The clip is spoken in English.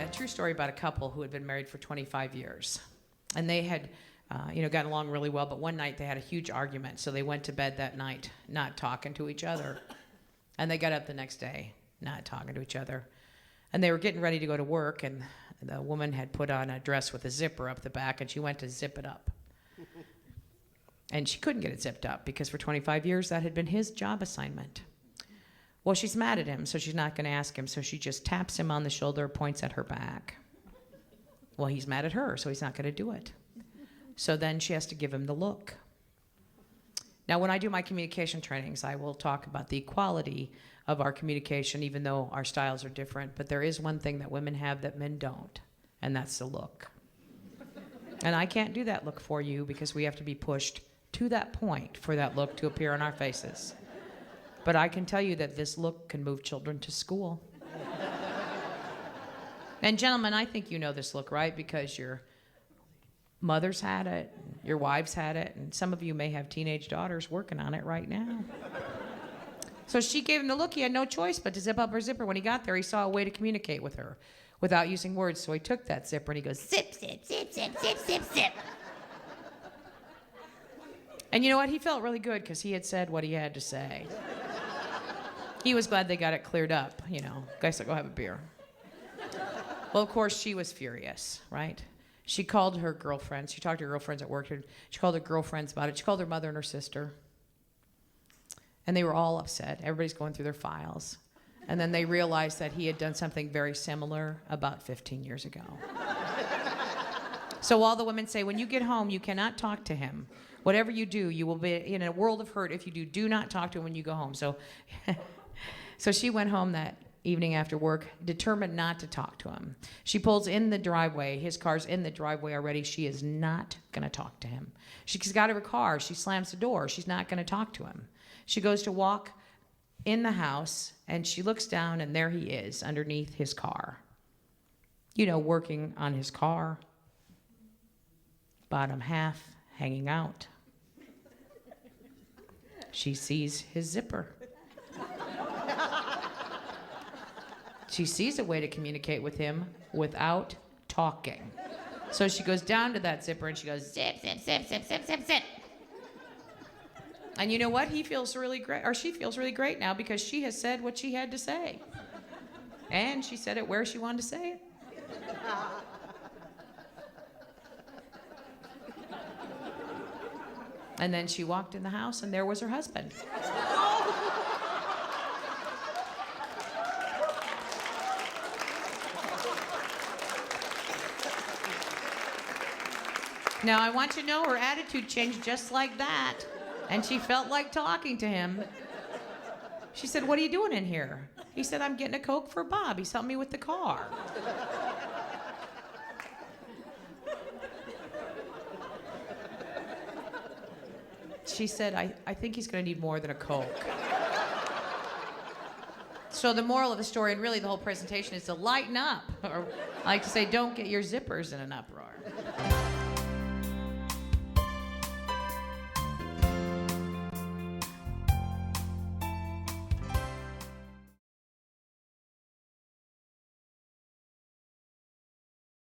true story about a couple who had been married for 25 years. And they had, gotten along really well, but one night they had a huge argument. So they went to bed that night not talking to each other. And they got up the next day not talking to each other. And they were getting ready to go to work, and the woman had put on a dress with a zipper up the back, and she went to zip it up. And she couldn't get it zipped up because for 25 years that had been his job assignment. Well, she's mad at him, so she's not going to ask him. So she just taps him on the shoulder, points at her back. Well, he's mad at her, so he's not going to do it. So then she has to give him the look. Now, when I do my communication trainings, I will talk about the quality of our communication, even though our styles are different. But there is one thing that women have that men don't, and that's the look. And I can't do that look for you because we have to be pushed to that point for that look to appear on our faces. But I can tell you that this look can move children to school. And gentlemen, I think you know this look, right? Because your mothers had it, your wives had it, and some of you may have teenage daughters working on it right now. So she gave him the look. He had no choice but to zip up her zipper. When he got there, he saw a way to communicate with her without using words. So he took that zipper and he goes, zip, zip, zip, zip, zip, zip, zip. And you know what? He felt really good because he had said what he had to say. He was glad they got it cleared up. Guys, go have a beer. Well, of course, she was furious, right? She called her girlfriends. She talked to her girlfriends at work. She called her girlfriends about it. She called her mother and her sister. And they were all upset. Everybody's going through their files. And then they realized that he had done something very similar about 15 years ago. So all the women say, when you get home, you cannot talk to him. Whatever you do, you will be in a world of hurt if you do. Do not talk to him when you go home. So she went home that evening after work, determined not to talk to him. She pulls in the driveway. His car's in the driveway already. She is not going to talk to him. She's got her car. She slams the door. She's not going to talk to him. She goes to walk in the house, and she looks down, and there he is underneath his car. Working on his car. Bottom half hanging out. She sees his zipper. She sees a way to communicate with him without talking. So she goes down to that zipper and she goes, zip, zip, zip, zip, zip, zip, zip. And you know what? He feels really great, or she feels really great now because she has said what she had to say. And she said it where she wanted to say it. And then she walked in the house and there was her husband. Now, I want you to know her attitude changed just like that. And she felt like talking to him. She said, what are you doing in here? He said, I'm getting a Coke for Bob. He's helping me with the car. She said, I think he's going to need more than a Coke. So the moral of the story, and really the whole presentation, is to lighten up. Or I like to say, don't get your zippers in an uproar.